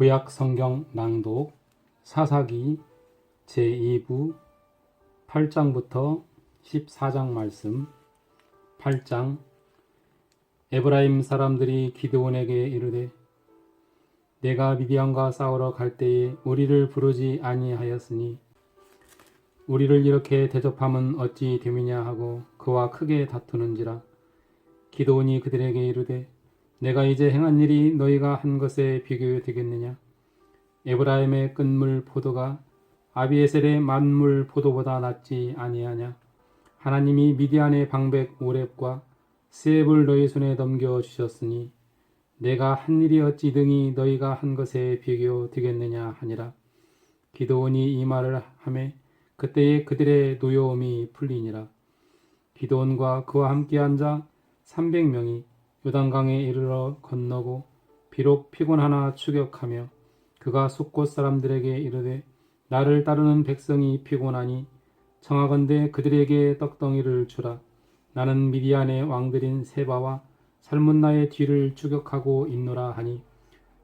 구약 성경 낭독 사사기 제2부 8장부터 14장 말씀. 8장. 에브라임 사람들이 기드온에게 이르되 내가 미디안과 싸우러 갈 때에 우리를 부르지 아니하였으니 우리를 이렇게 대접함은 어찌 됨이냐 하고 그와 크게 다투는지라. 기드온이 그들에게 이르되 내가 이제 행한 일이 너희가 한 것에 비교되겠느냐. 에브라임의 끈물 포도가 아비에셀의 만물 포도보다 낫지 아니하냐. 하나님이 미디안의 방백 오렙과 스앱을 너희 손에 넘겨주셨으니 내가 한 일이 어찌 등이 너희가 한 것에 비교되겠느냐 하니라. 기드온이 이 말을 하매 그때에 그들의 노여움이 풀리니라. 기드온과 그와 함께한 자 300명이 요단강에 이르러 건너고 비록 피곤하나 추격하며 그가 숫곳 사람들에게 이르되 나를 따르는 백성이 피곤하니 청하건대 그들에게 떡덩이를 주라. 나는 미디안의 왕들인 세바와 살문나의 뒤를 추격하고 있노라 하니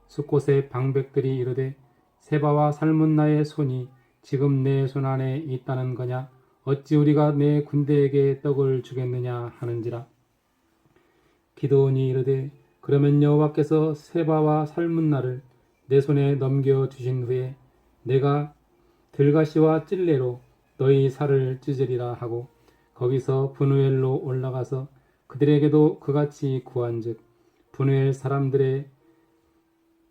숫곳의 방백들이 이르되 세바와 살문나의 손이 지금 내 손 안에 있다는 거냐. 어찌 우리가 내 군대에게 떡을 주겠느냐 하는지라. 기드온이 이르되 그러면 여호와께서 세바와 살문나를 내 손에 넘겨주신 후에 내가 들가시와 찔레로 너희 살을 찢으리라 하고 거기서 브누엘로 올라가서 그들에게도 그같이 구한즉 브누엘 사람들의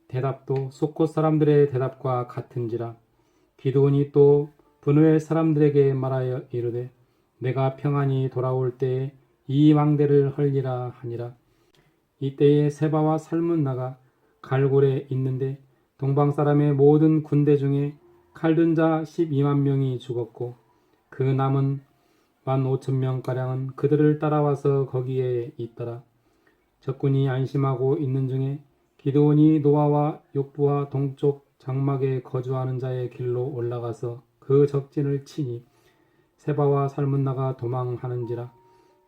대답도 숫곳 사람들의 대답과 같은지라. 기드온이 또 브누엘 사람들에게 말하여 이르되 내가 평안히 돌아올 때에 이 망대를 헐리라 하니라. 이때에 세바와 살문나가 갈골에 있는데 동방 사람의 모든 군대 중에 칼든 자 12만 명이 죽었고 그 남은 15,000명가량은 그들을 따라와서 거기에 있더라. 적군이 안심하고 있는 중에 기드온이 노아와 욕부와 동쪽 장막에 거주하는 자의 길로 올라가서 그 적진을 치니 세바와 살문나가 도망하는지라.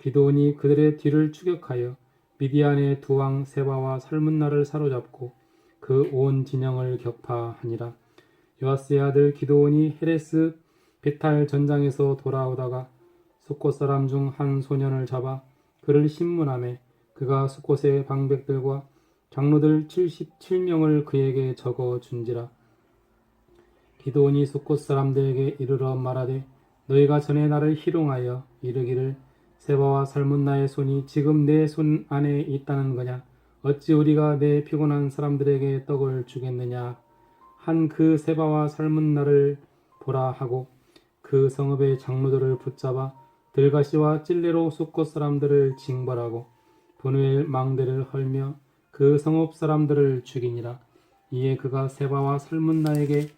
기드온이 그들의 뒤를 추격하여 미디안의 두 왕 세바와 살문나를 사로잡고 그 온 진영을 격파하니라. 요아스의 아들 기드온이 헤레스 베탈 전장에서 돌아오다가 숫곳 사람 중 한 소년을 잡아 그를 신문하매 그가 숫곳의 방백들과 장로들 77명을 그에게 적어 준지라. 기드온이 숫곳 사람들에게 이르러 말하되 너희가 전에 나를 희롱하여 이르기를 세바와 살문나의 손이 지금 내 손 안에 있다는 거냐. 어찌 우리가 내 피곤한 사람들에게 떡을 주겠느냐 한 그 세바와 살문나를 보라 하고 그 성읍의 장로들을 붙잡아 들가시와 찔레로 숫곳 사람들을 징벌하고 브누엘 망대를 헐며 그 성읍 사람들을 죽이니라. 이에 그가 세바와 살문나에게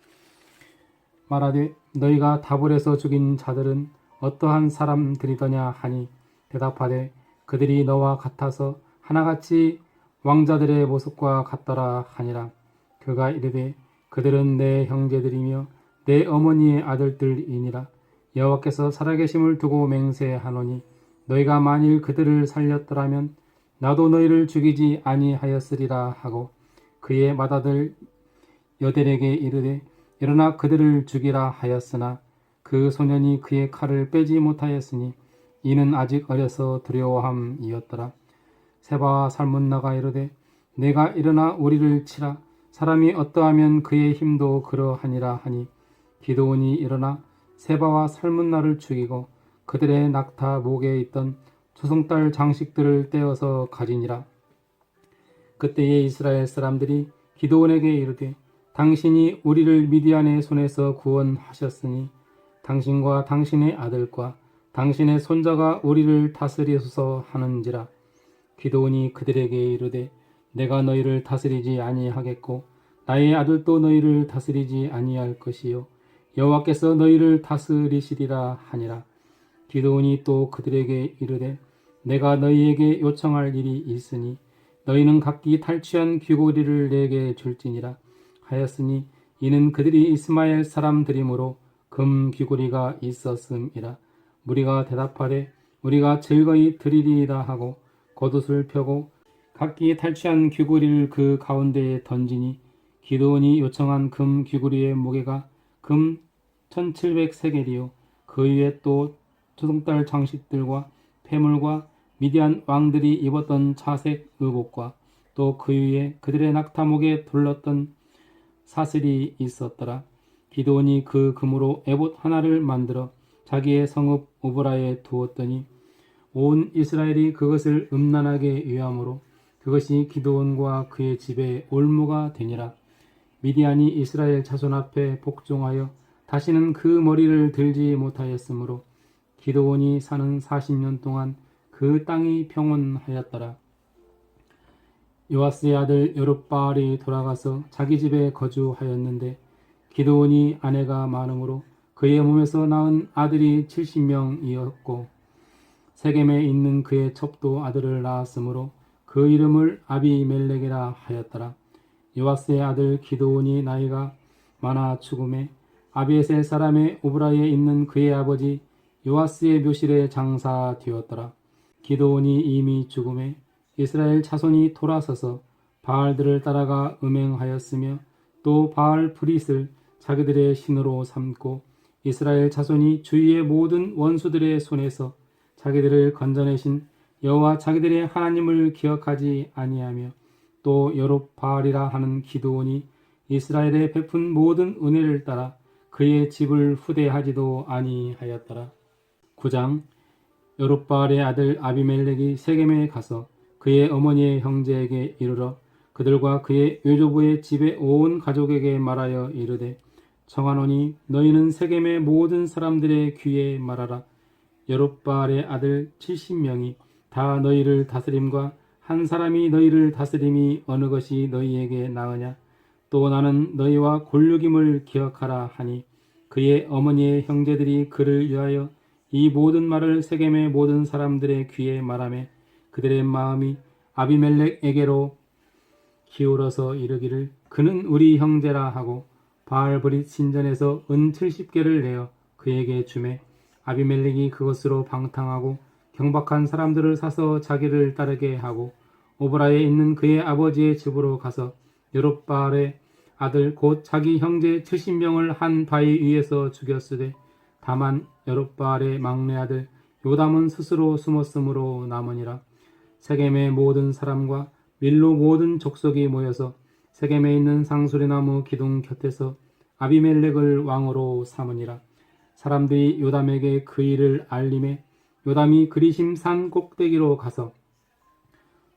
말하되 너희가 다볼에서 죽인 자들은 어떠한 사람들이더냐 하니 대답하되 그들이 너와 같아서 하나같이 왕자들의 모습과 같더라 하니라. 그가 이르되 그들은 내 형제들이며 내 어머니의 아들들이니라. 여호와께서 살아계심을 두고 맹세하노니 너희가 만일 그들을 살렸더라면 나도 너희를 죽이지 아니하였으리라 하고 그의 맏아들 여델에게 이르되 일어나 그들을 죽이라 하였으나 그 소년이 그의 칼을 빼지 못하였으니 이는 아직 어려서 두려워함이었더라. 세바와 살문나가 이르되 내가 일어나 우리를 치라. 사람이 어떠하면 그의 힘도 그러하니라 하니 기드온이 일어나 세바와 살문나를 죽이고 그들의 낙타 목에 있던 조승달 장식들을 떼어서 가지니라. 그때에 이스라엘 사람들이 기드온에게 이르되 당신이 우리를 미디안의 손에서 구원하셨으니 당신과 당신의 아들과 당신의 손자가 우리를 다스리소서 하는지라. 기드온이 그들에게 이르되 내가 너희를 다스리지 아니하겠고 나의 아들도 너희를 다스리지 아니할 것이요 여호와께서 너희를 다스리시리라 하니라. 기드온이 또 그들에게 이르되 내가 너희에게 요청할 일이 있으니 너희는 각기 탈취한 귀고리를 내게 줄지니라 하였으니 이는 그들이 이스마엘 사람들이므로 금 귀고리가 있었음이라. 무리가 대답하되 우리가 즐거이 드리리이다 하고 겉옷을 펴고 각기 탈취한 귀고리를 그 가운데에 던지니 기드온이 요청한 금 귀구리의 무게가 금 1700세겔이요 그 위에 또 조승달 장식들과 폐물과 미디안 왕들이 입었던 자색 의복과 또 그 위에 그들의 낙타목에 둘렀던 사슬이 있었더라. 기드온이 그 금으로 에봇 하나를 만들어 자기의 성읍 오브라에 두었더니 온 이스라엘이 그것을 음란하게 위함으로 그것이 기드온과 그의 집에 올무가 되니라. 미디안이 이스라엘 자손 앞에 복종하여 다시는 그 머리를 들지 못하였으므로 기드온이 사는 40년 동안 그 땅이 평온하였더라. 요아스의 아들 여룹바알이 돌아가서 자기 집에 거주하였는데 기드온이 아내가 많으므로 그의 몸에서 낳은 아들이 70명이었고 세겜에 있는 그의 첩도 아들을 낳았으므로 그 이름을 아비멜렉이라 하였더라. 요아스의 아들 기드온이 나이가 많아 죽음에 아비에셀 사람의 오브라에 있는 그의 아버지 요아스의 묘실에 장사되었더라. 기드온이 이미 죽음에 이스라엘 자손이 돌아서서 바알들을 따라가 음행하였으며 또 바알 브릿을 자기들의 신으로 삼고 이스라엘 자손이 주위의 모든 원수들의 손에서 자기들을 건져내신 여호와 자기들의 하나님을 기억하지 아니하며 또 여룹바알이라 하는 기드온이 이스라엘에 베푼 모든 은혜를 따라 그의 집을 후대하지도 아니하였더라. 9장 여룹바알의 아들 아비멜렉이 세겜에 가서 그의 어머니의 형제에게 이르러 그들과 그의 외조부의 집에 온 가족에게 말하여 이르되 청하노니 너희는 세겜의 모든 사람들의 귀에 말하라. 여룹바알의 아들 70명이 다 너희를 다스림과 한 사람이 너희를 다스림이 어느 것이 너희에게 나으냐. 또 나는 너희와 골육임을 기억하라 하니 그의 어머니의 형제들이 그를 위하여 이 모든 말을 세겜의 모든 사람들의 귀에 말하며 그들의 마음이 아비멜렉에게로 기울어서 이르기를 그는 우리 형제라 하고 바알브릿 신전에서 은 70개를 내어 그에게 주매 아비멜렉이 그것으로 방탕하고 경박한 사람들을 사서 자기를 따르게 하고 오브라에 있는 그의 아버지의 집으로 가서 여룹바알의 아들 곧 자기 형제 70명을 한 바위 위에서 죽였으되 다만 여룹바알의 막내 아들 요담은 스스로 숨었으므로 남으니라. 세겜의 모든 사람과 밀로 모든 족속이 모여서 세겜에 있는 상수리나무 기둥 곁에서 아비멜렉을 왕으로 삼으니라. 사람들이 요담에게 그 일을 알림해 요담이 그리심 산 꼭대기로 가서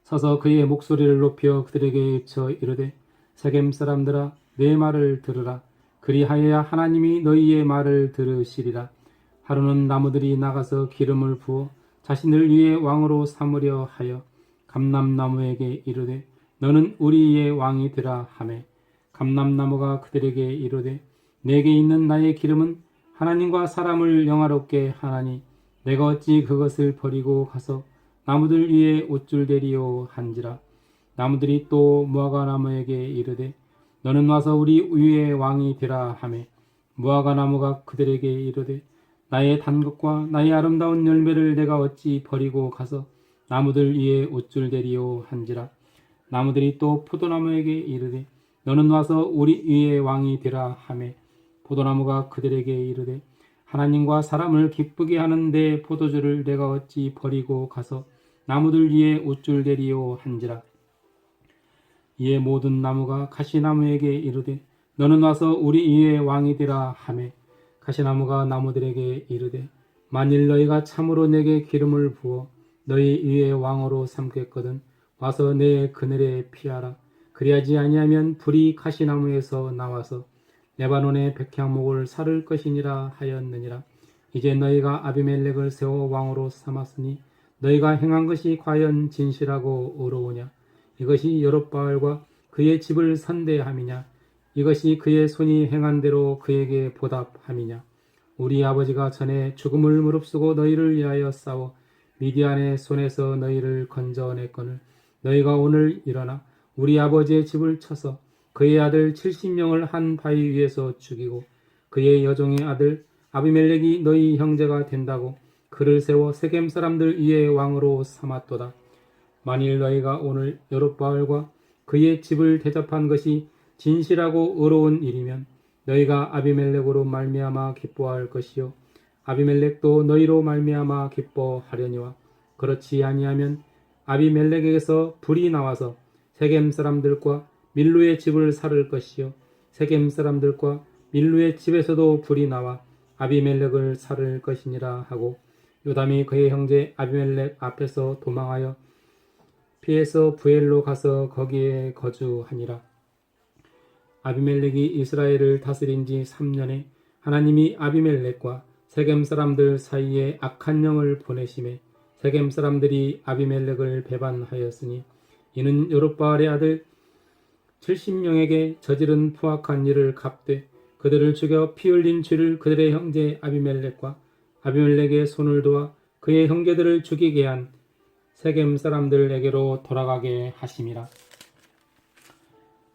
서서 그의 목소리를 높여 그들에게 외쳐 이르되 세겜 사람들아 내 말을 들으라. 그리하여야 하나님이 너희의 말을 들으시리라. 하루는 나무들이 나가서 기름을 부어 자신을 위해 왕으로 삼으려 하여 감람나무에게 이르되 너는 우리의 왕이 되라 하매 감람나무가 그들에게 이르되 내게 있는 나의 기름은 하나님과 사람을 영화롭게 하나니 내가 어찌 그것을 버리고 가서 나무들 위에 옷줄 대리요 한지라. 나무들이 또 무화과나무에게 이르되 너는 와서 우리 위의 왕이 되라 하매 무화과나무가 그들에게 이르되 나의 단 것과 나의 아름다운 열매를 내가 어찌 버리고 가서 나무들 위에 옷줄 대리요 한지라. 나무들이 또 포도나무에게 이르되 너는 와서 우리 위의 왕이 되라 하매 포도나무가 그들에게 이르되 하나님과 사람을 기쁘게 하는 내 포도주를 내가 어찌 버리고 가서 나무들 위에 옷줄 대리요 한지라. 이에 모든 나무가 가시나무에게 이르되 너는 와서 우리 위의 왕이 되라 하매 가시나무가 나무들에게 이르되 만일 너희가 참으로 내게 기름을 부어 너희 위의 왕으로 삼겠거든 와서 내 그늘에 피하라. 그리하지 아니하면 불이 가시나무에서 나와서 레바논의 백향목을 사를 것이니라 하였느니라. 이제 너희가 아비멜렉을 세워 왕으로 삼았으니 너희가 행한 것이 과연 진실하고 의로우냐. 이것이 여룹바알과 그의 집을 선대함이냐. 이것이 그의 손이 행한 대로 그에게 보답함이냐. 우리 아버지가 전에 죽음을 무릅쓰고 너희를 위하여 싸워 미디안의 손에서 너희를 건져냈거늘 너희가 오늘 일어나 우리 아버지의 집을 쳐서 그의 아들 70명을 한 바위 위에서 죽이고 그의 여종의 아들 아비멜렉이 너희 형제가 된다고 그를 세워 세겜 사람들 위에 왕으로 삼았도다. 만일 너희가 오늘 여룹바알과 그의 집을 대접한 것이 진실하고 의로운 일이면 너희가 아비멜렉으로 말미암아 기뻐할 것이요 아비멜렉도 너희로 말미암아 기뻐하려니와 그렇지 아니하면 아비멜렉에게서 불이 나와서 세겜 사람들과 밀루의 집을 살을 것이요 세겜 사람들과 밀루의 집에서도 불이 나와 아비멜렉을 살을 것이니라 하고 요담이 그의 형제 아비멜렉 앞에서 도망하여 피해서 부엘로 가서 거기에 거주하니라. 아비멜렉이 이스라엘을 다스린 지 3년에 하나님이 아비멜렉과 세겜 사람들 사이에 악한 영을 보내심에 세겜 사람들이 아비멜렉을 배반하였으니 이는 여룹바알의 아들 70명에게 저지른 포악한 일을 갚되 그들을 죽여 피 흘린 죄를 그들의 형제 아비멜렉과 아비멜렉의 손을 도와 그의 형제들을 죽이게 한 세겜 사람들에게로 돌아가게 하심이라.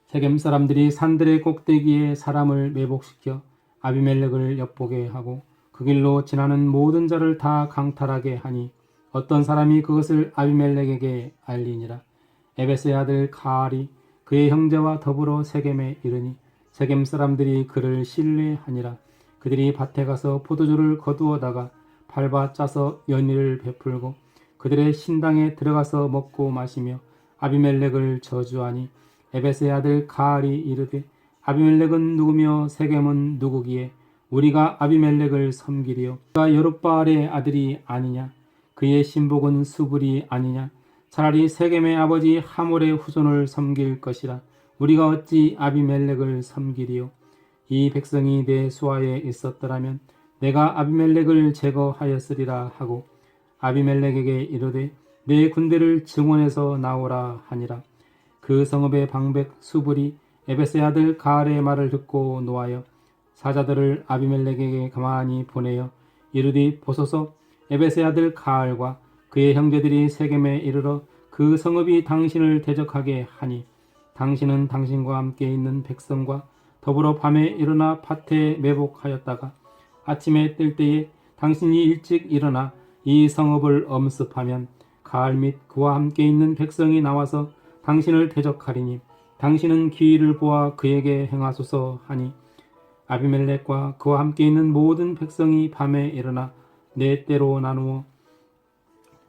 세겜 사람들이 산들의 꼭대기에 사람을 매복시켜 아비멜렉을 엿보게 하고 그 길로 지나는 모든 자를 다 강탈하게 하니 어떤 사람이 그것을 아비멜렉에게 알리니라. 에베스의 아들 가알이 그의 형제와 더불어 세겜에 이르니 세겜 사람들이 그를 신뢰하니라. 그들이 밭에 가서 포도주를 거두어다가 밟아 짜서 연희를 베풀고 그들의 신당에 들어가서 먹고 마시며 아비멜렉을 저주하니 에베스의 아들 가알이 이르되 아비멜렉은 누구며 세겜은 누구기에 우리가 아비멜렉을 섬기리요 그가 여룹바알의 아들이 아니냐 그의 신복은 수불이 아니냐 차라리 세겜의 아버지 하몰의 후손을 섬길 것이라 우리가 어찌 아비멜렉을 섬기리요 이 백성이 내 수하에 있었더라면 내가 아비멜렉을 제거하였으리라 하고 아비멜렉에게 이르되 내 군대를 증원해서 나오라 하니라. 그 성읍의 방백 수불이 에베스의 아들 가알의 말을 듣고 노하여 사자들을 아비멜렉에게 가만히 보내어 이르되 보소서 에베스의 아들 가알과 그의 형제들이 세겜에 이르러 그 성읍이 당신을 대적하게 하니 당신은 당신과 함께 있는 백성과 더불어 밤에 일어나 밭에 매복하였다가 아침에 뜰 때에 당신이 일찍 일어나 이 성읍을 엄습하면 가알 및 그와 함께 있는 백성이 나와서 당신을 대적하리니 당신은 기회를 보아 그에게 행하소서 하니 아비멜렉과 그와 함께 있는 모든 백성이 밤에 일어나 네 때로 나누어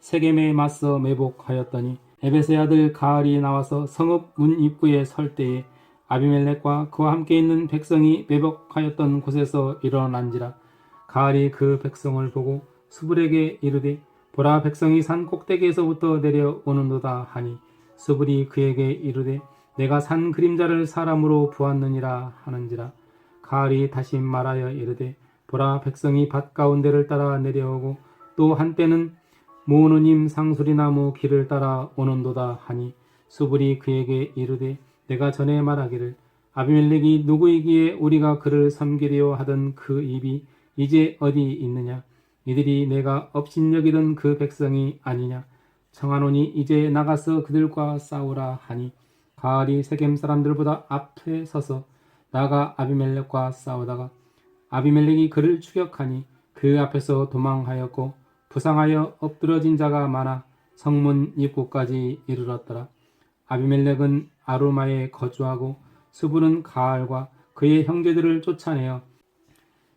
세겜에 맞서 매복하였더니 에베스의 아들 가알이 나와서 성읍 문 입구에 설 때에 아비멜렉과 그와 함께 있는 백성이 매복하였던 곳에서 일어난지라. 가알이 그 백성을 보고 수불에게 이르되 보라 백성이 산 꼭대기에서부터 내려오는도다 하니 수불이 그에게 이르되 내가 산 그림자를 사람으로 보았느니라 하는지라. 가알이 다시 말하여 이르되 보라 백성이 밭 가운데를 따라 내려오고 또 한때는 모노님 상수리나무 길을 따라 오는도다 하니 수불이 그에게 이르되 내가 전에 말하기를 아비멜렉이 누구이기에 우리가 그를 섬기려 하던 그 입이 이제 어디 있느냐 이들이 내가 업신여기던 그 백성이 아니냐 청하노니 이제 나가서 그들과 싸우라 하니 가알이 세겜 사람들보다 앞에 서서 나가 아비멜렉과 싸우다가 아비멜렉이 그를 추격하니 그 앞에서 도망하였고 부상하여 엎드러진 자가 많아 성문 입구까지 이르렀더라. 아비멜렉은 아루마에 거주하고 수불은 가알과 그의 형제들을 쫓아내어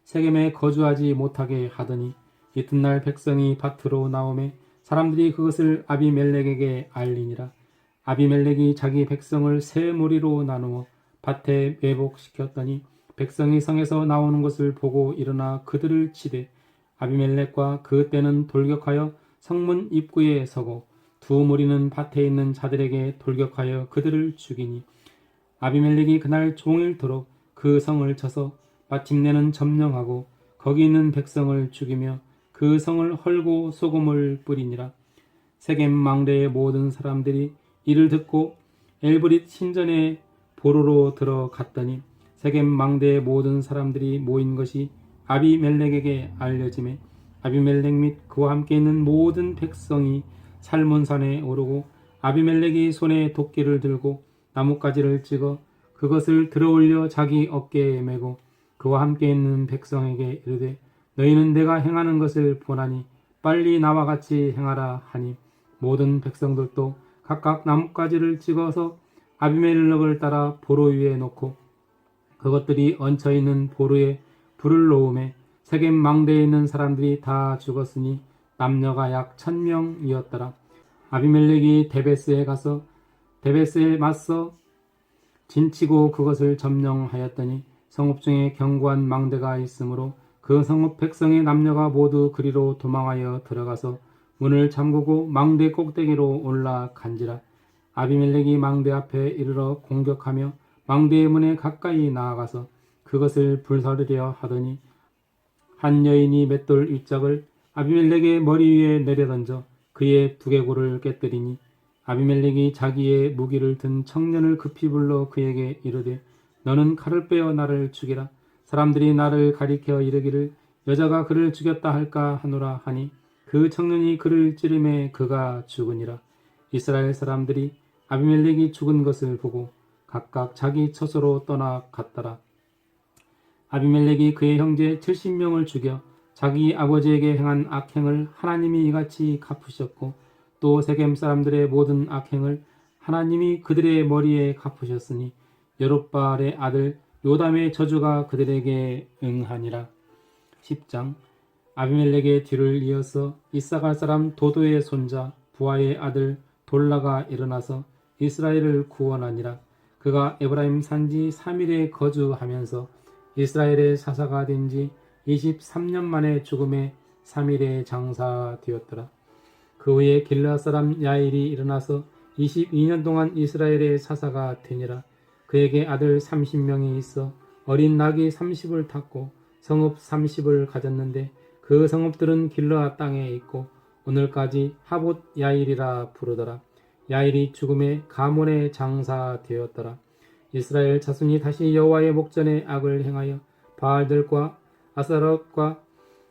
세겜에 거주하지 못하게 하더니 이튿날 백성이 밭으로 나오매 사람들이 그것을 아비멜렉에게 알리니라. 아비멜렉이 자기 백성을 세 무리로 나누어 밭에 매복시켰더니 백성이 성에서 나오는 것을 보고 일어나 그들을 치되 아비멜렉과 그 때는 돌격하여 성문 입구에 서고 두 무리는 밭에 있는 자들에게 돌격하여 그들을 죽이니 아비멜렉이 그날 종일토록 그 성을 쳐서 마침내는 점령하고 거기 있는 백성을 죽이며 그 성을 헐고 소금을 뿌리니라. 세겜 망대의 모든 사람들이 이를 듣고 엘브릿 신전에 보로로 들어갔더니 세겜 망대의 모든 사람들이 모인 것이 아비멜렉에게 알려지매 아비멜렉 및 그와 함께 있는 모든 백성이 살몬산에 오르고 아비멜렉이 손에 도끼를 들고 나뭇가지를 찍어 그것을 들어올려 자기 어깨에 메고 그와 함께 있는 백성에게 이르되 너희는 내가 행하는 것을 보나니 빨리 나와 같이 행하라 하니 모든 백성들도 각각 나뭇가지를 찍어서 아비멜렉을 따라 보로 위에 놓고 그것들이 얹혀 있는 보로에 불을 놓음에 세겜 망대에 있는 사람들이 다 죽었으니 남녀가 약 1000명이었더라. 아비멜렉이 데베스에 가서 데베스에 맞서 진치고 그것을 점령하였더니 성읍 중에 견고한 망대가 있으므로 그 성읍 백성의 남녀가 모두 그리로 도망하여 들어가서 문을 잠그고 망대 꼭대기로 올라간지라. 아비멜렉이 망대 앞에 이르러 공격하며 망대의 문에 가까이 나아가서 그것을 불사르려 하더니 한 여인이 맷돌 입작을 아비멜렉의 머리 위에 내려던져 그의 두개골을 깨뜨리니 아비멜렉이 자기의 무기를 든 청년을 급히 불러 그에게 이르되 너는 칼을 빼어 나를 죽이라. 사람들이 나를 가리켜 이르기를 여자가 그를 죽였다 할까 하노라 하니 그 청년이 그를 찌르매 그가 죽으니라. 이스라엘 사람들이 아비멜렉이 죽은 것을 보고 각각 자기 처소로 떠나갔더라. 아비멜렉이 그의 형제 70명을 죽여 자기 아버지에게 행한 악행을 하나님이 이같이 갚으셨고 또 세겜 사람들의 모든 악행을 하나님이 그들의 머리에 갚으셨으니 여롯바알의 아들 요담의 저주가 그들에게 응하니라. 10장. 아비멜렉의 뒤를 이어서 이사갈 사람 도도의 손자 부하의 아들 돌라가 일어나서 이스라엘을 구원하니라. 그가 에브라임 산지 3일에 거주하면서 이스라엘의 사사가 된 지 23년 만에 죽음에 3일에 장사되었더라. 그 후에 길르앗 사람 야일이 일어나서 22년 동안 이스라엘의 사사가 되니라. 그에게 아들 30명이 있어 어린 낙이 30을 탔고 성읍 30을 가졌는데 그 성읍들은 길르앗 땅에 있고 오늘까지 하봇 야일이라 부르더라. 야일이 죽음에 가몬에 장사되었더라. 이스라엘 자손이 다시 여호와의 목전에 악을 행하여 바알들과 아사롯과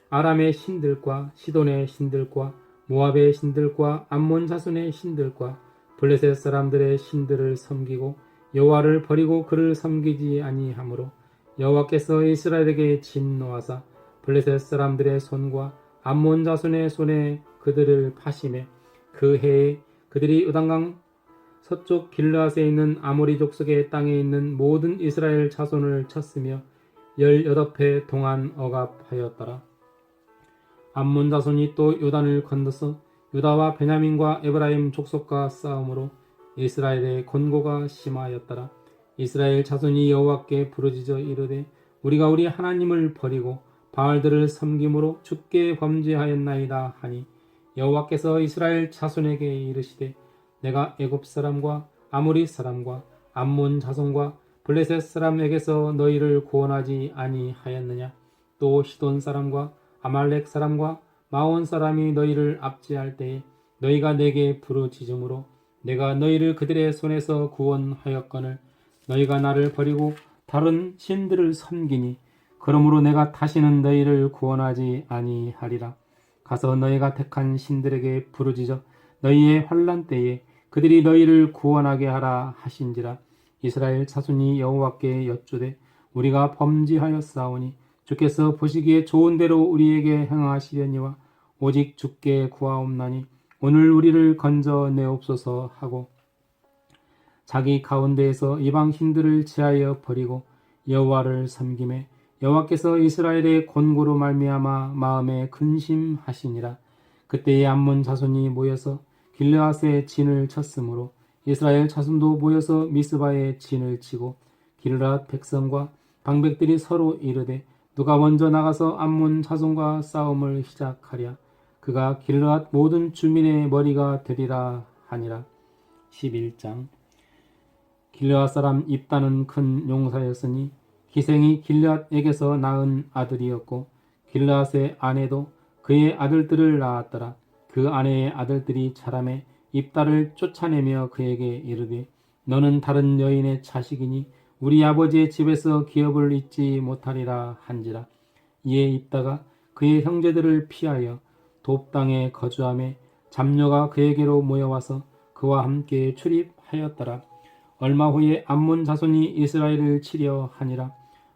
아람의 신들과 시돈의 신들과 모압의 신들과 암몬 자손의 신들과 블레셋 사람들의 신들을 섬기고 여호와를 버리고 그를 섬기지 아니하므로 여호와께서 이스라엘에게 진노하사 블레셋 사람들의 손과 암몬 자손의 손에 그들을 파심해 그 해에 그들이 요단강 서쪽 길르앗에 있는 아모리 족속의 땅에 있는 모든 이스라엘 자손을 쳤으며 18해 동안 억압하였더라. 암몬 자손이 또 요단을 건너서 유다와 베냐민과 에브라임 족속과 싸움으로 이스라엘의 곤고가 심하였더라. 이스라엘 자손이 여호와께 부르짖어 이르되 우리가 우리 하나님을 버리고 바알들을 섬김으로 주께 범죄하였나이다 하니 여호와께서 이스라엘 자손에게 이르시되 내가 애굽 사람과 아모리 사람과 암몬 자손과 블레셋 사람에게서 너희를 구원하지 아니하였느냐. 또 시돈 사람과 아말렉 사람과 마온 사람이 너희를 압제할 때에 너희가 내게 부르짖음으로 내가 너희를 그들의 손에서 구원하였거늘 너희가 나를 버리고 다른 신들을 섬기니 그러므로 내가 다시는 너희를 구원하지 아니하리라. 가서 너희가 택한 신들에게 부르짖어 너희의 환난 때에 그들이 너희를 구원하게 하라 하신지라. 이스라엘 자손이 여호와께 여쭈되 우리가 범죄하였사오니 주께서 보시기에 좋은 대로 우리에게 행하시려니와 오직 주께 구하옵나니 오늘 우리를 건져내옵소서 하고 자기 가운데에서 이방 신들을 제하여 버리고 여호와를 섬김에 여호와께서 이스라엘의 곤고로 말미암아 마음에 근심하시니라. 그때에 암몬 자손이 모여서 길르앗에 진을 쳤으므로 이스라엘 자손도 모여서 미스바에 진을 치고 길르앗 백성과 방백들이 서로 이르되 누가 먼저 나가서 암몬 자손과 싸움을 시작하랴. 그가 길르앗 모든 주민의 머리가 되리라 하니라. 11장. 길르앗 사람 입다는 큰 용사였으니 기생이 길르앗에게서 낳은 아들이었고 길르앗의 아내도 그의 아들들을 낳았더라. 그 아내의 아들들이 자라매 입다를 쫓아내며 그에게 이르되 너는 다른 여인의 자식이니 우리 아버지의 집에서 기업을 잊지 못하리라 한지라. 이에 입다가 그의 형제들을 피하여 돕 땅에 거주하며 잡녀가 그에게로 모여와서 그와 함께 출입하였더라. 얼마 후에 암몬 자손이 이스라엘을 치려 하니라.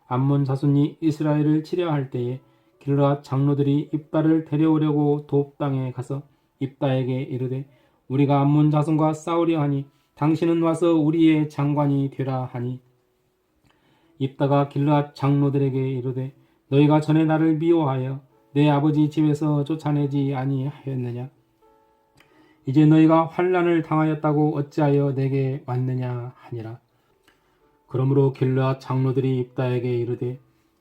암몬 자손이 이스라엘을 치려 할 때에 길르앗 장로들이 입다를 데려오려고 돕 땅에 가서 입다에게 이르되 우리가 암몬 자손과 싸우려 하니 당신은 와서 우리의 장관이 되라 하니 입다가 길르앗 장로들에게 이르되 너희가 전에 나를 미워하여 내 아버지 집에서 쫓아내지 아니하였느냐? 이제 너희가 환난을 당하였다고 어찌하여 내게 왔느냐 하니라. 그러므로 길르앗 장로들이 입다에게 이르되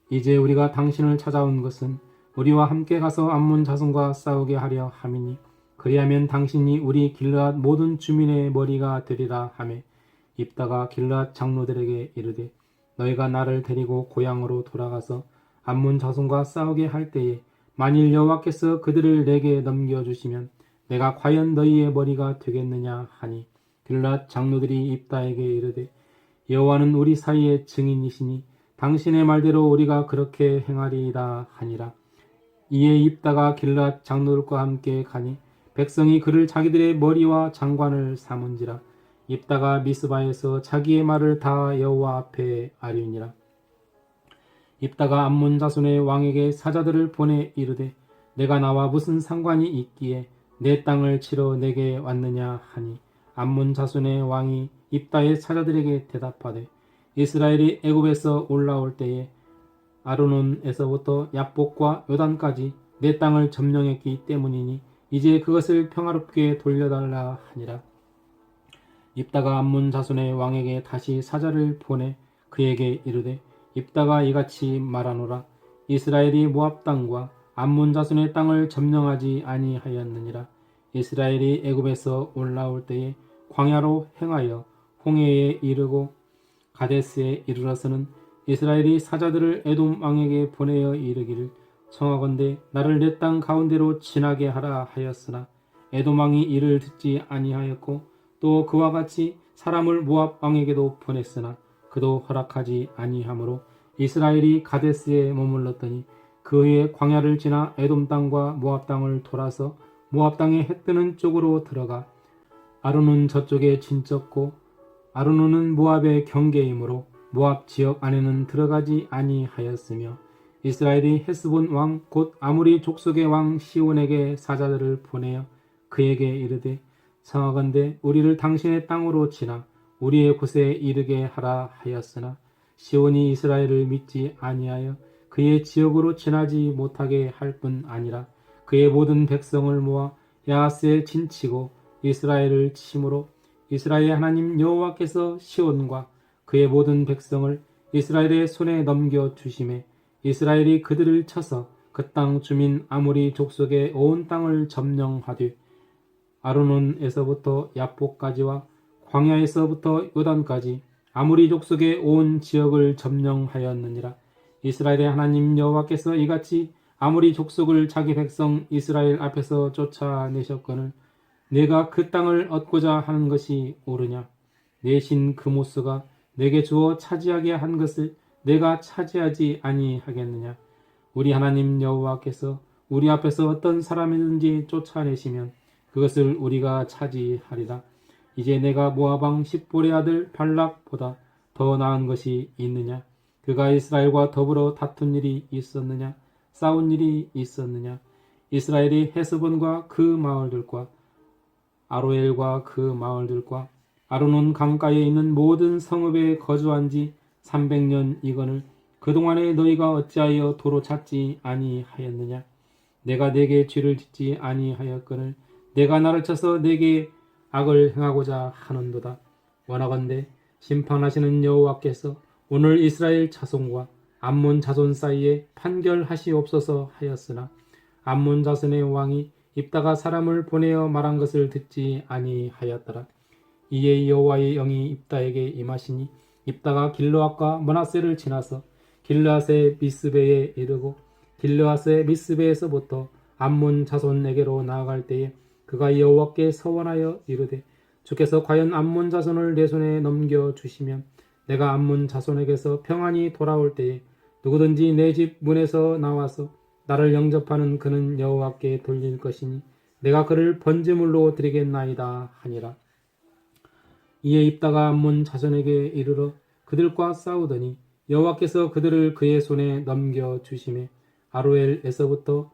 이제 우리가 당신을 찾아온 것은 우리와 함께 가서 암몬 자손과 싸우게 하려 함이니 그리하면 당신이 우리 길르앗 모든 주민의 머리가 되리라 하매 입다가 길르앗 장로들에게 이르되 너희가 나를 데리고 고향으로 돌아가서 암몬 자손과 싸우게 할 때에 만일 여호와께서 그들을 내게 넘겨주시면 내가 과연 너희의 머리가 되겠느냐 하니 길르앗 장로들이 입다에게 이르되 여호와는 우리 사이의 증인이시니 당신의 말대로 우리가 그렇게 행하리이다 하니라. 이에 입다가 길르앗 장로들과 함께 가니 백성이 그를 자기들의 머리와 장관을 삼은지라. 입다가 미스바에서 자기의 말을 다 여호와 앞에 아뢰니라. 입다가 암몬 자손의 왕에게 사자들을 보내 이르되 내가 나와 무슨 상관이 있기에 내 땅을 치러 내게 왔느냐 하니 암몬 자손의 왕이 입다의 사자들에게 대답하되 이스라엘이 애굽에서 올라올 때에 아르논에서부터 야복과 요단까지 내 땅을 점령했기 때문이니 이제 그것을 평화롭게 돌려달라 하니라. 입다가 암몬 자손의 왕에게 다시 사자를 보내 그에게 이르되 입다가 이같이 말하노라. 이스라엘이 모압 땅과 암몬 자손의 땅을 점령하지 아니하였느니라. 이스라엘이 애굽에서 올라올 때에 광야로 행하여 홍해에 이르고 가데스에 이르러서는 이스라엘이 사자들을 에돔 왕에게 보내어 이르기를 청하건대 나를 내 땅 가운데로 지나게 하라 하였으나 에돔 왕이 이를 듣지 아니하였고 또 그와 같이 사람을 모압 왕에게도 보냈으나 그도 허락하지 아니하므로 이스라엘이 가데스에 머물렀더니 그 후에 광야를 지나 에돔 땅과 모압 땅을 돌아서 모압 땅의 해 뜨는 쪽으로 들어가 아르논 저쪽에 진쳤고 아르논은 모압의 경계이므로 모압 지역 안에는 들어가지 아니하였으며 이스라엘이 헤스본 왕 곧 아무리 족속의 왕 시온에게 사자들을 보내어 그에게 이르되 청하건대 우리를 당신의 땅으로 지나 우리의 곳에 이르게 하라 하였으나 시온이 이스라엘을 믿지 아니하여 그의 지역으로 지나지 못하게 할 뿐 아니라 그의 모든 백성을 모아 야하스에 진치고 이스라엘을 치므로 이스라엘의 하나님 여호와께서 시온과 그의 모든 백성을 이스라엘의 손에 넘겨주심에 이스라엘이 그들을 쳐서 그 땅 주민 아모리 족속의 온 땅을 점령하되 아르논에서부터 야복까지와 광야에서부터 요단까지 아모리 족속의 온 지역을 점령하였느니라. 이스라엘의 하나님 여호와께서 이같이 아모리 족속을 자기 백성 이스라엘 앞에서 쫓아내셨거늘 내가 그 땅을 얻고자 하는 것이 옳으냐? 내 신 그모스가 내게 주어 차지하게 한 것을 내가 차지하지 아니하겠느냐? 우리 하나님 여호와께서 우리 앞에서 어떤 사람이든지 쫓아내시면 그것을 우리가 차지하리라. 이제 내가 모압 왕 십볼의 아들 발락보다 더 나은 것이 있느냐? 그가 이스라엘과 더불어 다툰 일이 있었느냐? 싸운 일이 있었느냐? 이스라엘이 헤스본과 그 마을들과 아로엘과 그 마을들과 아르논 강가에 있는 모든 성읍에 거주한 지 300년 이거늘 그동안에 너희가 어찌하여 도로 찾지 아니하였느냐? 내가 내게 죄를 짓지 아니하였거늘 내가 나를 쳐서 내게 악을 행하고자 하는도다. 원하건대 심판하시는 여호와께서 오늘 이스라엘 자손과 암몬 자손 사이에 판결하시옵소서 하였으나 암몬 자손의 왕이 입다가 사람을 보내어 말한 것을 듣지 아니하였더라. 이에 여호와의 영이 입다에게 임하시니 입다가 길르앗과 므낫세를 지나서 길르앗의 미스베에 이르고 길르앗의 미스베에서부터 암몬 자손에게로 나아갈 때에 그가 여호와께 서원하여 이르되 주께서 과연 암몬 자손을 내 손에 넘겨주시면 내가 암몬 자손에게서 평안히 돌아올 때에 누구든지 내 집 문에서 나와서 나를 영접하는 그는 여호와께 돌릴 것이니 내가 그를 번제물로 드리겠나이다 하니라. 이에 입다가 암몬 자손에게 이르러 그들과 싸우더니 여호와께서 그들을 그의 손에 넘겨주시매 아로엘에서부터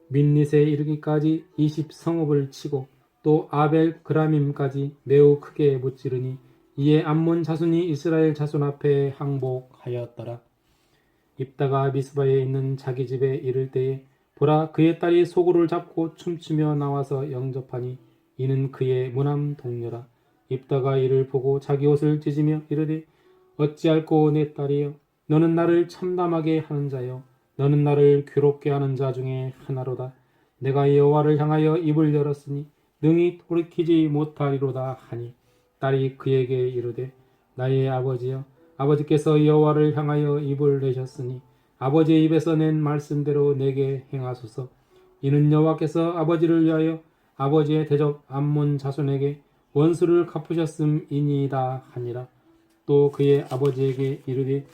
민릿에 이르기까지 20성읍을 치고 또 아벨 그라밈까지 매우 크게 무찌르니 이에 암몬 자손이 이스라엘 자손 앞에 항복하였더라. 입다가 미스바에 있는 자기 집에 이를 때에 보라 그의 딸이 소굴을 잡고 춤추며 나와서 영접하니 이는 그의 무남 동료라. 입다가 이를 보고 자기 옷을 찢으며 이르되 어찌할꼬 내 딸이여 너는 나를 참담하게 하는 자여 너는 나를 괴롭게 하는 자 중에 하나로다. 내가 여호와를 향하여 입을 열었으니 능히 돌이키지 못하리로다 하니 딸이 그에게 이르되 나의 아버지여 아버지께서 여호와를 향하여 입을 내셨으니 아버지의 입에서 낸 말씀대로 내게 행하소서. 이는 여호와께서 아버지를 위하여 아버지의 대적 암몬 자손에게 원수를 갚으셨음이니이다 하니라. 또 그의 아버지에게 이르되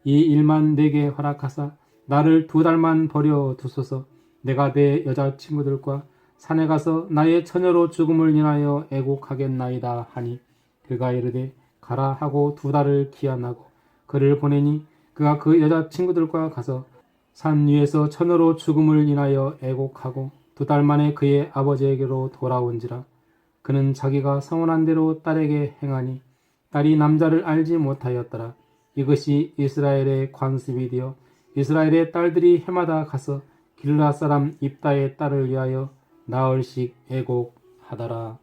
이 일만 내게 허락하사 나를 2달만 버려 두소서. 내가 내 여자친구들과 산에 가서 나의 처녀로 죽음을 인하여 애곡하겠나이다 하니 그가 이르되 가라 하고 2달을 기한하고 그를 보내니 그가 그 여자친구들과 가서 산 위에서 처녀로 죽음을 인하여 애곡하고 2달 만에 그의 아버지에게로 돌아온지라. 그는 자기가 성원한 대로 딸에게 행하니 딸이 남자를 알지 못하였더라. 이것이 이스라엘의 관습이 되어 이스라엘의 딸들이 해마다 가서 길르앗 사람 입다의 딸을 위하여 나흘씩 애곡하더라.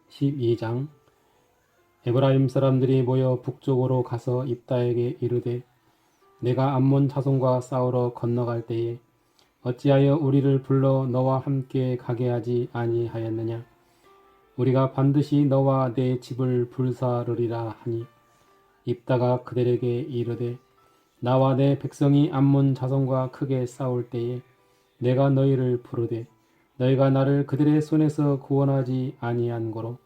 12장 에브라임 사람들이 모여 북쪽으로 가서 입다에게 이르되 내가 암몬 자손과 싸우러 건너갈 때에 어찌하여 우리를 불러 너와 함께 가게 하지 아니하였느냐. 우리가 반드시 너와 내 집을 불사르리라 하니 입다가 그들에게 이르되 나와 내 백성이 암몬 자손과 크게 싸울 때에 내가 너희를 부르되 너희가 나를 그들의 손에서 구원하지 아니한 고로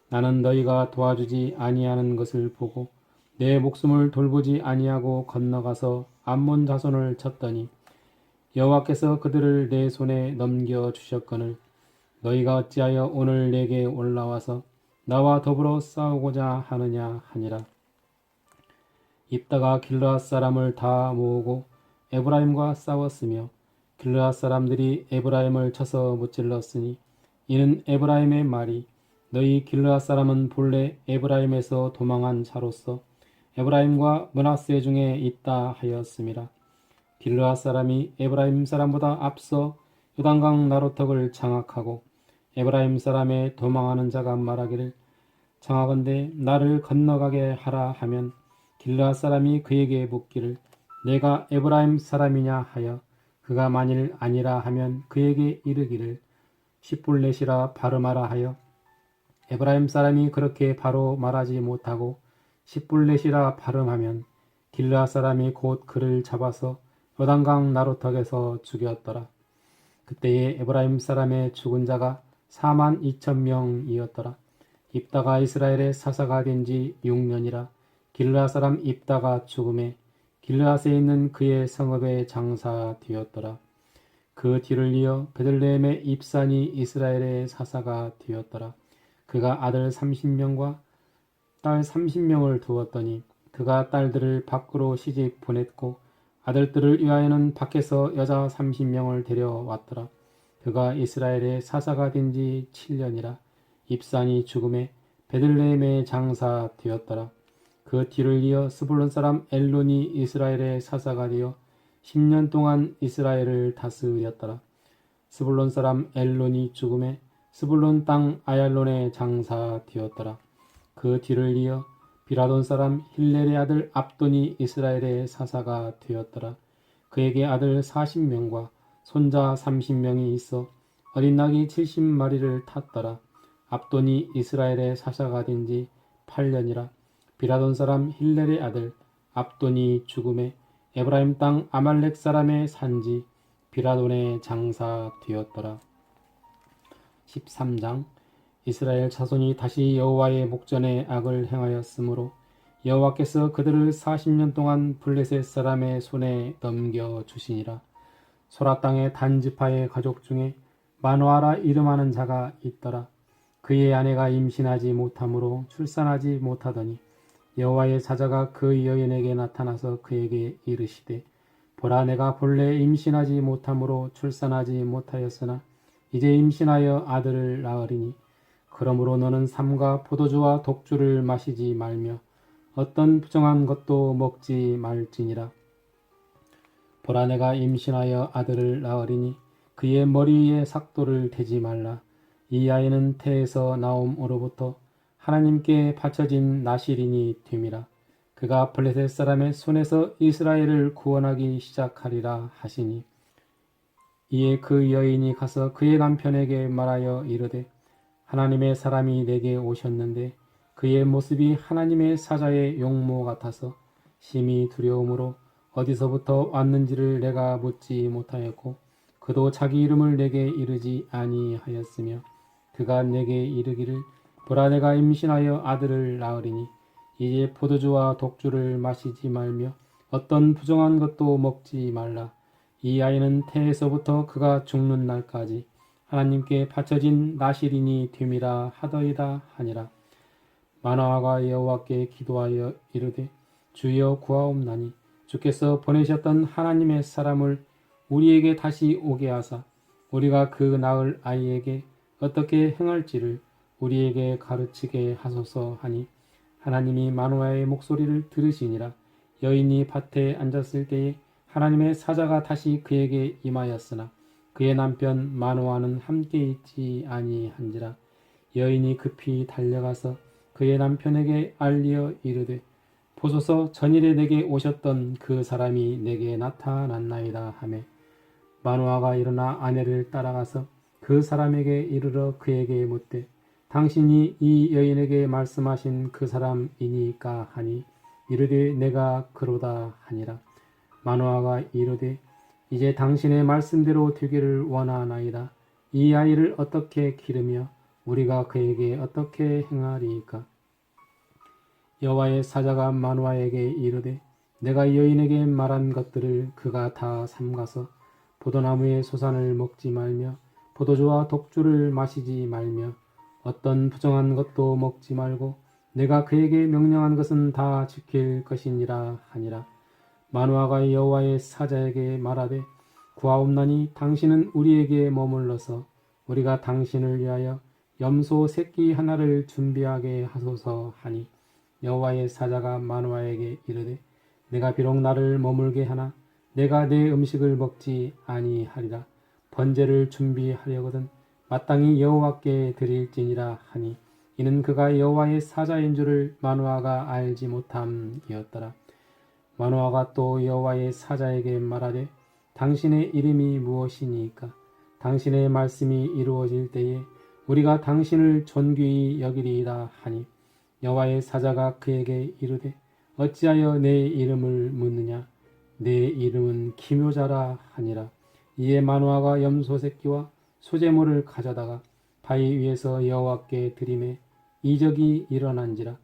나는 너희가 도와주지 아니하는 것을 보고 내 목숨을 돌보지 아니하고 건너가서 암몬 자손을 쳤더니 여호와께서 그들을 내 손에 넘겨주셨거늘 너희가 어찌하여 오늘 내게 올라와서 나와 더불어 싸우고자 하느냐 하니라. 입다가 길르앗 사람을 다 모으고 에브라임과 싸웠으며 길르앗 사람들이 에브라임을 쳐서 무찔렀으니 이는 에브라임의 말이 너희 길르앗 사람은 본래 에브라임에서 도망한 자로서 에브라임과 므낫세 중에 있다 하였음이라. 길르앗 사람이 에브라임 사람보다 앞서 요단강 나루턱을 장악하고 에브라임 사람의 도망하는 자가 말하기를 청하건대 나를 건너가게 하라 하면 길르앗 사람이 그에게 묻기를 내가 에브라임 사람이냐 하여 그가 만일 아니라 하면 그에게 이르기를 십불넷이라 발음하라 하여 에브라임 사람이 그렇게 바로 말하지 못하고 십불넷이라 발음하면 길르앗 사람이 곧 그를 잡아서 요단강 나루턱에서 죽였더라. 그때에 에브라임 사람의 죽은 자가 42,000명이었더라. 입다가 이스라엘의 사사가 된 지 6년이라 길르앗 사람 입다가 죽음에 길르앗에 있는 그의 성읍에 장사되었더라. 그 뒤를 이어 베들레헴의 입산이 이스라엘의 사사가 되었더라. 그가 아들 30명과 딸 30명을 두었더니 그가 딸들을 밖으로 시집 보냈고 아들들을 위하여는 밖에서 여자 30명을 데려왔더라. 그가 이스라엘의 사사가 된 지 7년이라 입산이 죽음에 베들레헴에 장사되었더라. 그 뒤를 이어 스불론 사람 엘론이 이스라엘의 사사가 되어 10년 동안 이스라엘을 다스렸더라. 스불론 사람 엘론이 죽음에 스불론 땅 아얄론에 장사되었더라. 그 뒤를 이어 비라돈 사람 힐렐의 아들 압돈이 이스라엘의 사사가 되었더라. 그에게 아들 40명과 손자 30명이 있어 어린 낙이 70마리를 탔더라. 압돈이 이스라엘의 사사가 된 지 8년이라 비라돈 사람 힐렐의 아들 압돈이 죽음에 에브라임 땅 아말렉 사람의 산지 비라돈에 장사되었더라. 13장 이스라엘 자손이 다시 여호와의 목전에 악을 행하였으므로 여호와께서 그들을 40년 동안 블레셋 사람의 손에 넘겨주시니라. 소라 땅의 단지파의 가족 중에 마노아라 이름하는 자가 있더라. 그의 아내가 임신하지 못하므로 출산하지 못하더니 여호와의 사자가 그 여인에게 나타나서 그에게 이르시되 보라 내가 본래 임신하지 못하므로 출산하지 못하였으나 이제 임신하여 아들을 낳으리니 그러므로 너는 삼가 포도주와 독주를 마시지 말며 어떤 부정한 것도 먹지 말지니라. 보라 내가 임신하여 아들을 낳으리니 그의 머리 위에 삭도를 대지 말라. 이 아이는 태에서 나옴으로부터 하나님께 바쳐진 나실인이 됨이라. 그가 블레셋 사람의 손에서 이스라엘을 구원하기 시작하리라 하시니 이에 그 여인이 가서 그의 남편에게 말하여 이르되 하나님의 사람이 내게 오셨는데 그의 모습이 하나님의 사자의 용모 같아서 심히 두려움으로 어디서부터 왔는지를 내가 묻지 못하였고 그도 자기 이름을 내게 이르지 아니하였으며 그가 내게 이르기를 보라 내가 임신하여 아들을 낳으리니 이제 포도주와 독주를 마시지 말며 어떤 부정한 것도 먹지 말라. 이 아이는 태에서부터 그가 죽는 날까지 하나님께 바쳐진 나실인이 됨이라 하더이다 하니라. 마노아가 여호와께 기도하여 이르되 주여 구하옵나니 주께서 보내셨던 하나님의 사람을 우리에게 다시 오게 하사 우리가 그 낳을 아이에게 어떻게 행할지를 우리에게 가르치게 하소서 하니 하나님이 마노아의 목소리를 들으시니라. 여인이 밭에 앉았을 때에 하나님의 사자가 다시 그에게 임하였으나 그의 남편 마노아는 함께 있지 아니한지라. 여인이 급히 달려가서 그의 남편에게 알리어 이르되 보소서 전일에 내게 오셨던 그 사람이 내게 나타났나이다 하매 마노아가 일어나 아내를 따라가서 그 사람에게 이르러 그에게 묻되 당신이 이 여인에게 말씀하신 그 사람이니까 하니 이르되 내가 그로다 하니라. 마노아가 이르되 이제 당신의 말씀대로 되기를 원하나이다. 이 아이를 어떻게 기르며 우리가 그에게 어떻게 행하리이까. 여호와의 사자가 마노아에게 이르되 내가 여인에게 말한 것들을 그가 다 삼가서 포도나무의 소산을 먹지 말며 포도주와 독주를 마시지 말며 어떤 부정한 것도 먹지 말고 내가 그에게 명령한 것은 다 지킬 것이니라 하니라. 마노아가 여호와의 사자에게 말하되 구하옵나니 당신은 우리에게 머물러서 우리가 당신을 위하여 염소 새끼 하나를 준비하게 하소서 하니 여호와의 사자가 마노아에게 이르되 내가 비록 나를 머물게 하나 내가 내 음식을 먹지 아니하리라. 번제를 준비하려거든 마땅히 여호와께 드릴지니라 하니 이는 그가 여호와의 사자인 줄을 마노아가 알지 못함이었더라. 마노아가 또 여호와의 사자에게 말하되 당신의 이름이 무엇이니까 당신의 말씀이 이루어질 때에 우리가 당신을 존귀히 여기리이다 하니 여호와의 사자가 그에게 이르되 어찌하여 내 이름을 묻느냐 내 이름은 기묘자라 하니라. 이에 마노아가 염소 새끼와 소재물을 가져다가 바위 위에서 여호와께 드리매 이적이 일어난지라.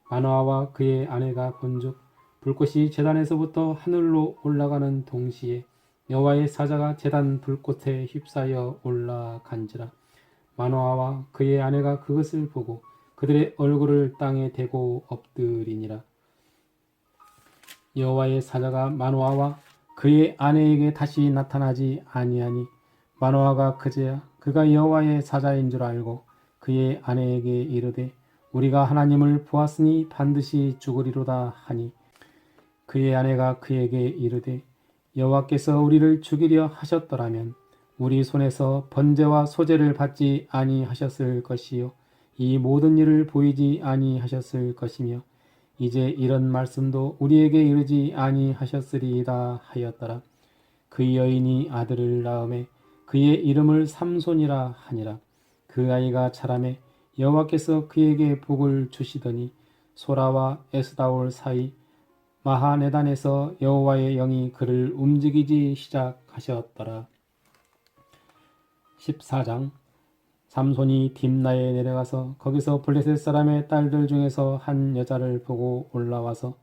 마노아와 그의 아내가 본즉 불꽃이 제단에서부터 하늘로 올라가는 동시에 여호와의 사자가 제단 불꽃에 휩싸여 올라간지라. 마노아와 그의 아내가 그것을 보고 그들의 얼굴을 땅에 대고 엎드리니라. 여호와의 사자가 마노아와 그의 아내에게 다시 나타나지 아니하니 마노아가 그제야 그가 여호와의 사자인 줄 알고 그의 아내에게 이르되 우리가 하나님을 보았으니 반드시 죽으리로다 하니 그의 아내가 그에게 이르되 여호와께서 우리를 죽이려 하셨더라면 우리 손에서 번제와 소제를 받지 아니하셨을 것이요 이 모든 일을 보이지 아니하셨을 것이며 이제 이런 말씀도 우리에게 이르지 아니하셨으리이다 하였더라. 그 여인이 아들을 낳음에 그의 이름을 삼손이라 하니라. 그 아이가 자라매 여호와께서 그에게 복을 주시더니 소라와 에스다올 사이 마하네단에서 여호와의 영이 그를 움직이지 시작하셨더라. 14장 삼손이 딥나에 내려가서 거기서 블레셋 사람의 딸들 중에서 한 여자를 보고 올라와서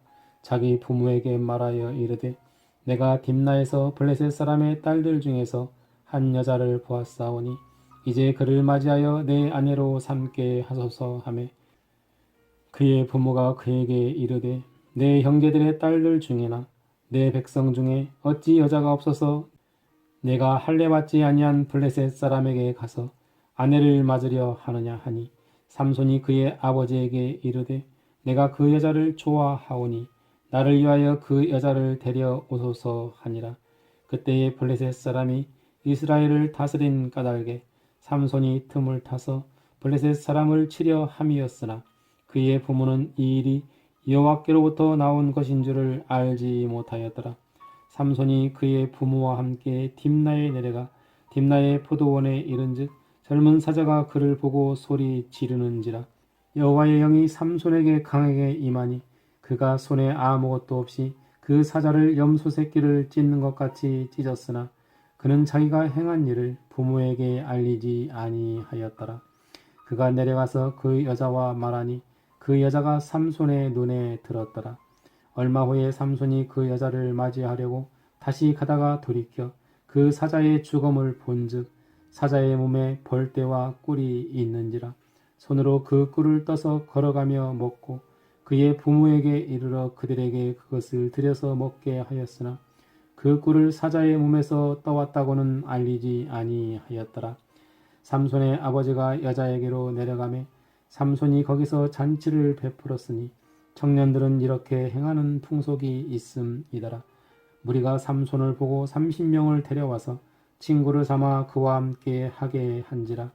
자기 부모에게 말하여 이르되 내가 딥나에서 블레셋 사람의 딸들 중에서 한 여자를 보았사오니 이제 그를 맞이하여 내 아내로 삼게 하소서 하매 그의 부모가 그에게 이르되 내 형제들의 딸들 중에나 내 백성 중에 어찌 여자가 없어서 내가 할례 받지 아니한 블레셋 사람에게 가서 아내를 맞으려 하느냐 하니 삼손이 그의 아버지에게 이르되 내가 그 여자를 좋아하오니 나를 위하여 그 여자를 데려오소서 하니라. 그때에 블레셋 사람이 이스라엘을 다스린 까닭에 삼손이 틈을 타서 블레셋 사람을 치려 함이었으나 그의 부모는 이 일이 여호와께로부터 나온 것인 줄을 알지 못하였더라. 삼손이 그의 부모와 함께 딥나에 내려가 딥나의 포도원에 이른즉 젊은 사자가 그를 보고 소리 지르는지라. 여호와의 영이 삼손에게 강하게 임하니 그가 손에 아무것도 없이 그 사자를 염소 새끼를 찢는 것 같이 찢었으나 그는 자기가 행한 일을 부모에게 알리지 아니하였더라. 그가 내려가서 그 여자와 말하니 그 여자가 삼손의 눈에 들었더라. 얼마 후에 삼손이 그 여자를 맞이하려고 다시 가다가 돌이켜 그 사자의 죽음을 본즉 사자의 몸에 벌떼와 꿀이 있는지라. 손으로 그 꿀을 떠서 걸어가며 먹고 그의 부모에게 이르러 그들에게 그것을 들여서 먹게 하였으나 그 꿀을 사자의 몸에서 떠왔다고는 알리지 아니하였더라. 삼손의 아버지가 여자에게로 내려가매 삼손이 거기서 잔치를 베풀었으니 청년들은 이렇게 행하는 풍속이 있음이더라. 무리가 삼손을 보고 30명을 데려와서 친구를 삼아 그와 함께 하게 한지라.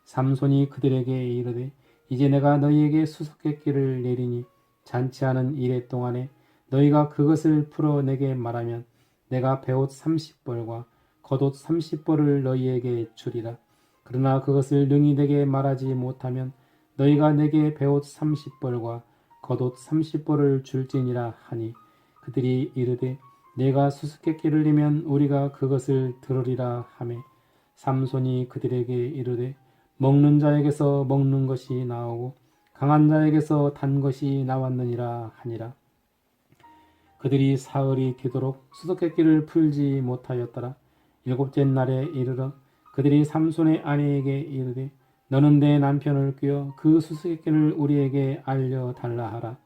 삼손이 그들에게 이르되 이제 내가 너희에게 수수께끼를 내리니 잔치하는 이래 동안에 너희가 그것을 풀어 내게 말하면 내가 베옷 30벌과 겉옷 30벌을 너희에게 주리라. 그러나 그것을 능히 내게 말하지 못하면 너희가 내게 베옷 30벌과 겉옷 30벌을 줄지니라 하니 그들이 이르되 내가 수수께끼를 내면 우리가 그것을 들으리라 하매 삼손이 그들에게 이르되 먹는 자에게서 먹는 것이 나오고 강한 자에게서 단 것이 나왔느니라 하니라. 그들이 사흘이 되도록 수수께끼를 풀지 못하였더라. 일곱째 날에 이르러 그들이 삼손의 아내에게 이르되 너는 내 남편을 꾀어 그 수수께끼를 우리에게 알려달라 하라.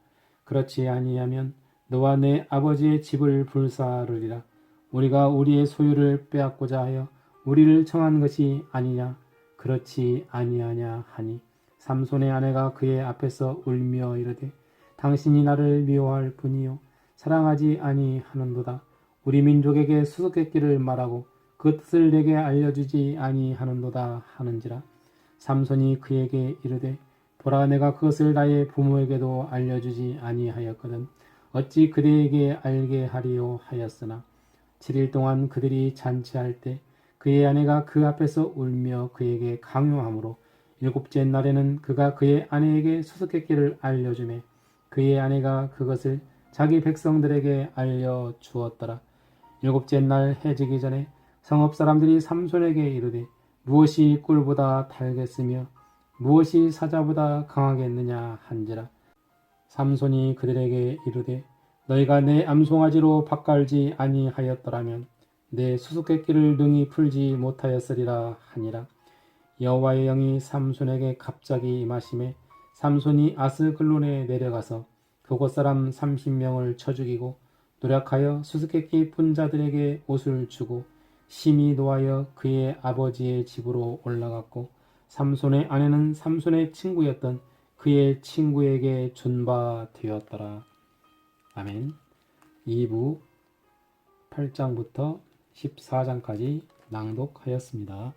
그렇지 아니하면 너와 내 아버지의 집을 불사르리라. 우리가 우리의 소유를 빼앗고자 하여 우리를 청한 것이 아니냐. 그렇지 아니하냐 하니 삼손의 아내가 그의 앞에서 울며 이르되 당신이 나를 미워할 뿐이요 사랑하지 아니하는도다. 우리 민족에게 수수께끼를 말하고 그 뜻을 내게 알려주지 아니하는도다 하는지라. 삼손이 그에게 이르되 보라 내가 그것을 나의 부모에게도 알려주지 아니하였거든 어찌 그대에게 알게 하리요 하였으나 7일 동안 그들이 잔치할 때 그의 아내가 그 앞에서 울며 그에게 강요하므로 일곱째 날에는 그가 그의 아내에게 수수께끼를 알려주매 그의 아내가 그것을 자기 백성들에게 알려주었더라. 일곱째 날 해지기 전에 성읍 사람들이 삼손에게 이르되 무엇이 꿀보다 달겠으며 무엇이 사자보다 강하겠느냐 한지라. 삼손이 그들에게 이르되 너희가 내 암송아지로 밭갈지 아니하였더라면 내 수수께끼를 능히 풀지 못하였으리라 하니라. 여호와의 영이 삼손에게 갑자기 임하심에 삼손이 아스글론에 내려가서 그곳 사람 30명을 쳐 죽이고 노력하여 수수께끼 푼 자들에게 옷을 주고 심히 노하여 그의 아버지의 집으로 올라갔고 삼손의 아내는 삼손의 친구였던 그의 친구에게 준 바 되었더라. 아멘. 2부 8장부터 14장까지 낭독하였습니다.